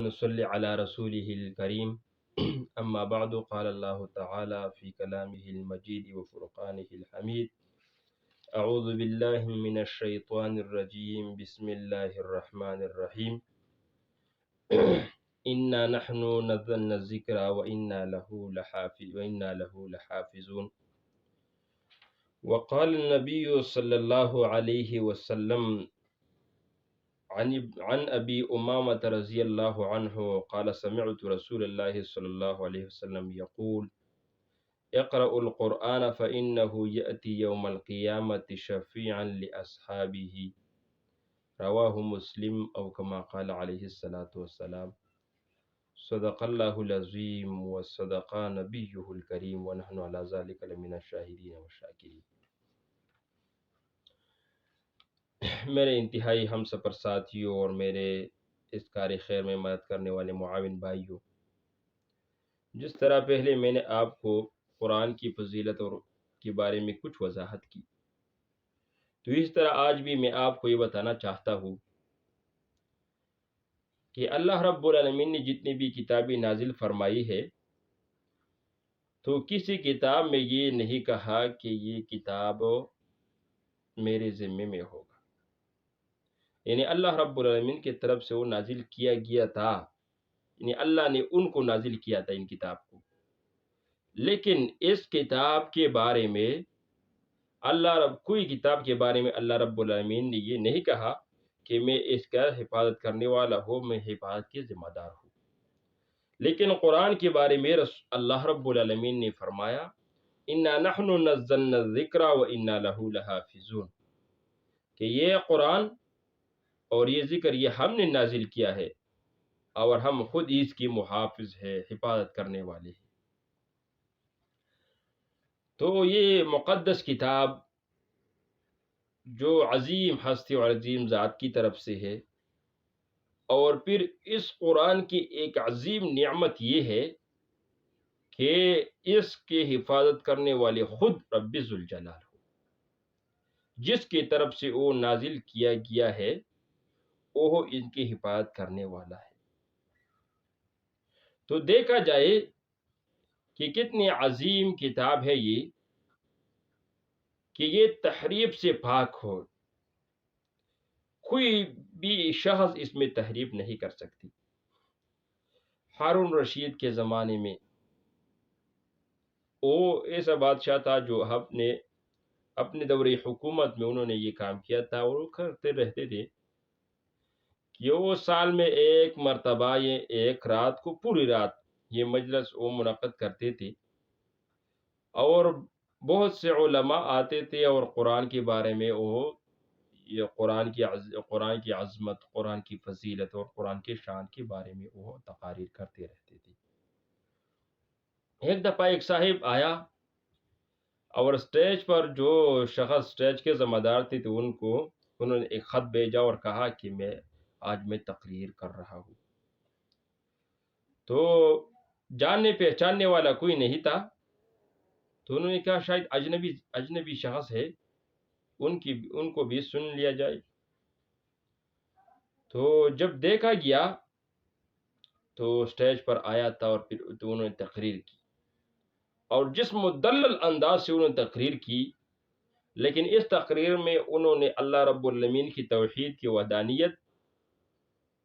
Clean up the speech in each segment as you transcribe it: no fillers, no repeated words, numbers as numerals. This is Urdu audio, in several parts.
نصلي على رسوله الكريم أما بعد قال الله تعالى في كلامه المجيد وفرقانه الحميد أعوذ بالله من الشيطان الرجيم بسم الله الرحمن الرحيم إنا نحن نزلنا الذكر وإنا له لحافظون وقال النبي صلى الله عليه وسلم عن أبي أمامة رضي الله عنه قال سمعت رسول الله صلى الله عليه وسلم يقول اقرأوا القرآن فإنه يأتي يوم القيامة شفيعا لأصحابه رواه مسلم أو كما قال عليه الصلاة والسلام صدق الله العظيم وصدق نبيه الكريم ونحن على ذلك لمن الشاهدين والشاكرين۔ میرے انتہائی ہم سفر ساتھیوں اور میرے اس کار خیر میں مدد کرنے والے معاون بھائیوں، جس طرح پہلے میں نے آپ کو قرآن کی فضیلت اور کے بارے میں کچھ وضاحت کی، تو اس طرح آج بھی میں آپ کو یہ بتانا چاہتا ہوں کہ اللہ رب العالمین نے جتنی بھی کتابیں نازل فرمائی ہے تو کسی کتاب میں یہ نہیں کہا کہ یہ کتاب میرے ذمے میں ہوگا، یعنی اللہ رب العالمین کی طرف سے وہ نازل کیا گیا تھا، یعنی اللہ نے ان کو نازل کیا تھا ان کتاب کو، لیکن اس کتاب کے بارے میں کوئی کتاب کے بارے میں اللہ رب العالمین نے یہ نہیں کہا کہ میں اس کا حفاظت کرنے والا ہوں، میں حفاظت کے ذمہ دار ہوں۔ لیکن قرآن کے بارے میں اللہ رب العالمین نے فرمایا اِنَّا نَحْنُ نَزَّلْنَا الذِّكْرَ وَإِنَّا لَهُ لَحَافِظُونَ، کہ یہ قرآن اور یہ ذکر یہ ہم نے نازل کیا ہے اور ہم خود اس کی محافظ ہے، حفاظت کرنے والے ہیں۔ تو یہ مقدس کتاب جو عظیم ہستی اور عظیم ذات کی طرف سے ہے، اور پھر اس قرآن کی ایک عظیم نعمت یہ ہے کہ اس کے حفاظت کرنے والے خود رب ذوالجلال ہو، جس کی طرف سے وہ نازل کیا گیا ہے وہ ان کی حفاظت کرنے والا ہے۔ تو دیکھا جائے کہ کتنی عظیم کتاب ہے یہ، کہ یہ تحریف سے پاک ہو، کوئی بھی شخص اس میں تحریف نہیں کر سکتی۔ ہارون رشید کے زمانے میں وہ ایسا بادشاہ تھا جو اپنے دور حکومت میں انہوں نے یہ کام کیا تھا، اور وہ کرتے رہتے تھے کہ وہ سال میں ایک مرتبہ یہ ایک رات کو پوری رات یہ مجلس وہ منعقد کرتے تھے، اور بہت سے علماء آتے تھے اور قرآن کے بارے میں وہ یہ قرآن کی عظمت، قرآن کی فضیلت اور قرآن کے شان کے بارے میں وہ تقاریر کرتے رہتے تھے۔ ایک دفعہ ایک صاحب آیا اور اسٹیج پر جو شخص اسٹیج کے ذمہ دار تھے تو انہوں نے ایک خط بھیجا اور کہا کہ آج میں تقریر کر رہا ہوں۔ تو جاننے پہچاننے والا کوئی نہیں تھا، تو انہوں نے کہا شاید اجنبی شخص ہے، ان کو بھی سن لیا جائے۔ تو جب دیکھا گیا تو اسٹیج پر آیا تھا اور پھر تو انہوں نے تقریر کی، اور جس مدلل انداز سے انہوں نے تقریر کی، لیکن اس تقریر میں انہوں نے اللہ رب العالمین کی توحید کی وحدانیت،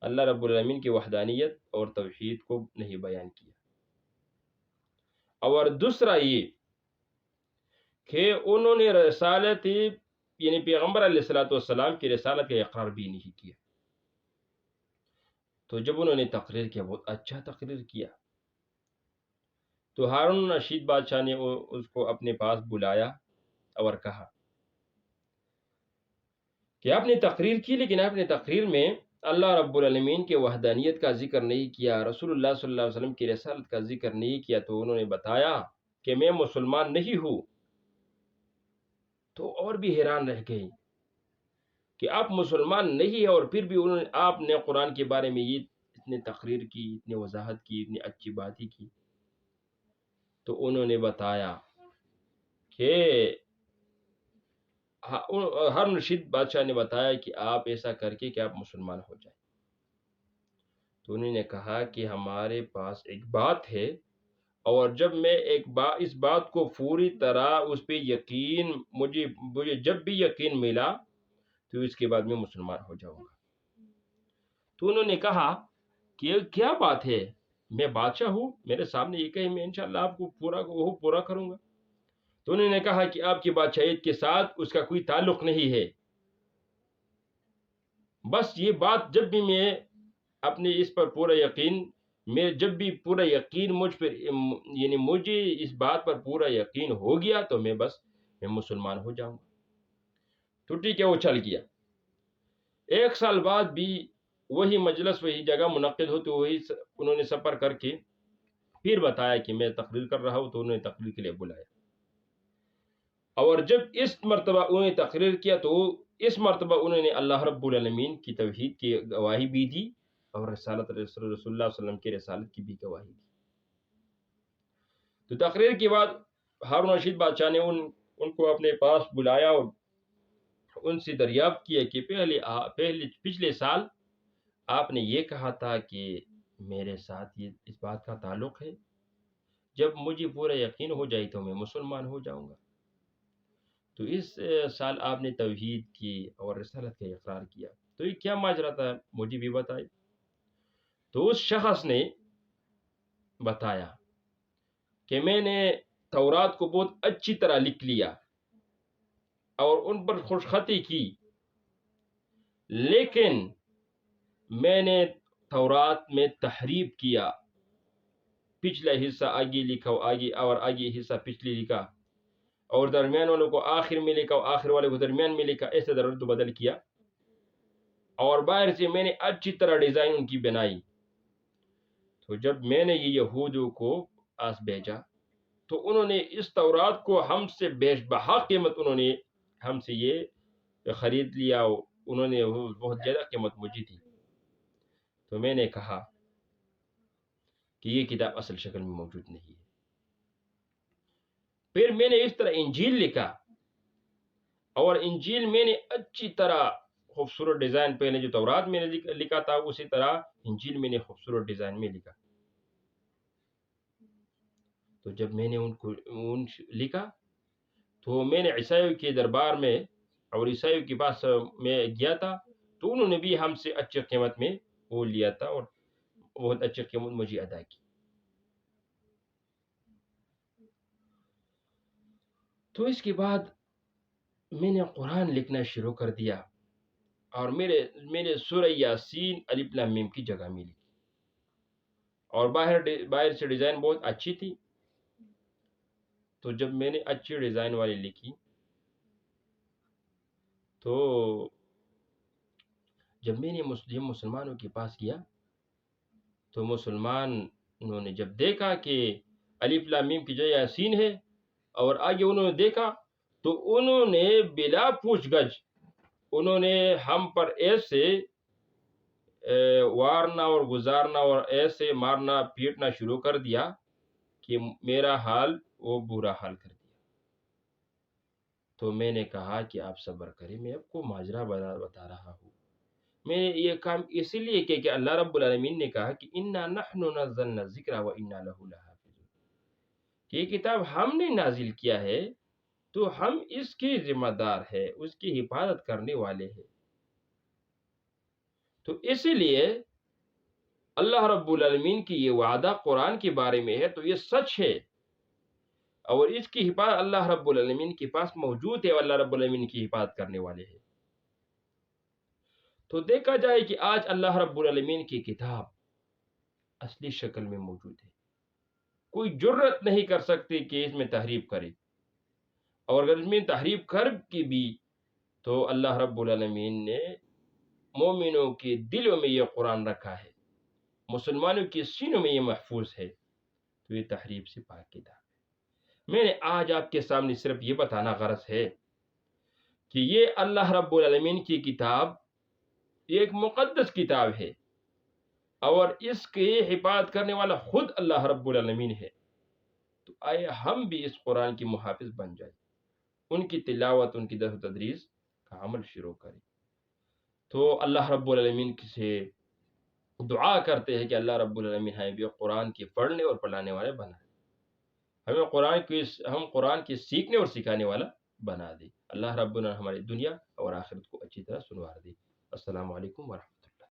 اللہ رب العالمین کی وحدانیت اور توحید کو نہیں بیان کیا۔ اور دوسرا یہ کہ انہوں نے رسالت یعنی پیغمبر علیہ السلام کی رسالت کا اقرار بھی نہیں کیا۔ تو جب انہوں نے تقریر کیا، بہت اچھا تقریر کیا، تو ہارون رشید بادشاہ نے اس کو اپنے پاس بلایا اور کہا کہ آپ نے تقریر کی، لیکن آپ نے تقریر میں اللہ رب العالمین کے وحدانیت کا ذکر نہیں کیا، رسول اللہ صلی اللہ علیہ وسلم کی رسالت کا ذکر نہیں کیا۔ تو انہوں نے بتایا کہ میں مسلمان نہیں ہوں۔ تو اور بھی حیران رہ گئی کہ آپ مسلمان نہیں ہیں، اور پھر بھی آپ نے قرآن کے بارے میں یہ اتنی تقریر کی، اتنی وضاحت کی، اتنی اچھی باتیں کی۔ تو انہوں نے بتایا کہ ہارون رشید بادشاہ نے بتایا کہ آپ ایسا کر کے کہ آپ مسلمان ہو جائیں۔ تو انہوں نے کہا کہ ہمارے پاس ایک بات ہے، اور جب میں اس بات کو پوری طرح اس پہ یقین مجھے جب بھی یقین ملا تو اس کے بعد میں مسلمان ہو جاؤں گا۔ تو انہوں نے کہا کہ یہ کیا بات ہے، میں بادشاہ ہوں، میرے سامنے یہ کہیں، میں انشاءاللہ آپ کو پورا کروں گا۔ تو انہوں نے کہا کہ آپ کی بادشاہیت کے ساتھ اس کا کوئی تعلق نہیں ہے، بس یہ بات جب بھی میں اپنے اس پر پورا یقین، جب بھی پورا یقین مجھ پر، یعنی مجھے اس بات پر پورا یقین ہو گیا تو میں مسلمان ہو جاؤں گا۔ تو ٹھیک ہے، وہ چل گیا۔ 1 سال بعد بھی وہی مجلس، وہی جگہ منعقد ہوتی، وہی انہوں نے سفر کر کے پھر بتایا کہ میں تقریر کر رہا ہوں، تو انہوں نے تقریر کے لیے بلایا، اور جب اس مرتبہ انہوں نے تقریر کیا تو اس مرتبہ انہوں نے اللہ رب العالمین کی توحید کی گواہی بھی دی، اور رسالت رسول اللہ صلی اللہ علیہ وسلم کی رسالت کی بھی گواہی دی۔ تو تقریر کے بعد ہارون رشید بادشاہ نے ان کو اپنے پاس بلایا اور ان سے دریافت کیا کہ پچھلے سال آپ نے یہ کہا تھا کہ میرے ساتھ اس بات کا تعلق ہے، جب مجھے پورا یقین ہو جائے تو میں مسلمان ہو جاؤں گا۔ تو اس سال آپ نے توحید کی اور رسالت کا اقرار کیا، تو یہ کیا ماجرا تھا، مجھے بھی بتائے۔ تو اس شخص نے بتایا کہ میں نے تورات کو بہت اچھی طرح لکھ لیا اور ان پر خوشخطی کی، لیکن میں نے تورات میں تحریف کیا، پچھلا حصہ آگے لکھا اور آگے حصہ پچھلے لکھا، اور درمیان والوں کو آخر میں لکھا اور آخر والے کو درمیان میں لکھا، ایسے رد و بدل کیا، اور باہر سے میں نے اچھی طرح ڈیزائن ان کی بنائی۔ تو جب میں نے یہ یہودوں کو پاس بھیجا تو انہوں نے اس تورات کو ہم سے بیش بہا قیمت انہوں نے ہم سے یہ خرید لیا، انہوں نے بہت زیادہ قیمت مجھے دی۔ تو میں نے کہا کہ یہ کتاب اصل شکل میں موجود نہیں ہے۔ پھر میں نے اس طرح انجیل لکھا، اور انجیل میں نے اچھی طرح خوبصورت ڈیزائن، پہلے جو تورات میں نے لکھا تھا اسی طرح انجیل میں نے خوبصورت ڈیزائن میں لکھا۔ تو جب میں نے ان لکھا تو میں نے عیسائیوں کے دربار میں اور عیسائیوں کے پاس میں گیا تھا، تو انہوں نے بھی ہم سے اچھی قیمت میں وہ لیا تھا اور بہت اچھی قیمت مجھے ادا کی۔ تو اس کے بعد میں نے قرآن لکھنا شروع کر دیا، اور میرے سورہ یاسین الف لام میم کی جگہ میں لکھی، اور باہر سے ڈیزائن بہت اچھی تھی۔ تو جب میں نے اچھی ڈیزائن والی لکھی تو جب میں نے مسلمانوں کے پاس گیا تو انہوں نے جب دیکھا کہ الف لام میم کی جگہ یاسین ہے، اور آگے انہوں نے دیکھا تو انہوں نے بلا پوچھ گچھ انہوں نے ہم پر ایسے وارنا اور گزارنا اور ایسے مارنا پیٹنا شروع کر دیا کہ میرا حال وہ برا حال کر دیا۔ تو میں نے کہا کہ آپ صبر کریں، میں آپ کو ماجرا بتا رہا ہوں۔ میں نے یہ کام اسی لیے کیا کہ اللہ رب العالمین نے کہا کہ انا نحن نزلنا الذکر وانا له لحافظون، کہ یہ کتاب ہم نے نازل کیا ہے تو ہم اس کے ذمہ دار ہے، اس کی حفاظت کرنے والے ہیں۔ تو اسی لیے اللہ رب العالمین کی یہ وعدہ قرآن کے بارے میں ہے تو یہ سچ ہے، اور اس کی حفاظت اللہ رب العالمین کے پاس موجود ہے، اور اللہ رب العالمین کی حفاظت کرنے والے ہیں۔ تو دیکھا جائے کہ آج اللہ رب العالمین کی کتاب اصلی شکل میں موجود ہے، کوئی جرت نہیں کر سکتے کہ اس میں تحریف کرے، اور اگر اس میں تحریف کر کے بھی تو اللہ رب العالمین نے مومنوں کے دلوں میں یہ قرآن رکھا ہے، مسلمانوں کے سینوں میں یہ محفوظ ہے، تو یہ تحریف سے پاک کتاب ہے۔ میں نے آج آپ کے سامنے صرف یہ بتانا غرض ہے کہ یہ اللہ رب العالمین کی کتاب یہ ایک مقدس کتاب ہے، اور اس کے حفاظت کرنے والا خود اللہ رب العالمین ہے۔ تو آئے ہم بھی اس قرآن کی محافظ بن جائیں، ان کی تلاوت، ان کی درس و تدریس کا عمل شروع کریں۔ تو اللہ رب العالمین سے دعا کرتے ہیں کہ اللہ رب العالمین ہمیں بھی قرآن کے پڑھنے اور پڑھانے والے بنائے، ہم قرآن کے سیکھنے اور سکھانے والا بنا دے۔ اللہ رب العالمین ہماری دنیا اور آخرت کو اچھی طرح سنوار دے۔ السلام علیکم ورحمۃ اللہ۔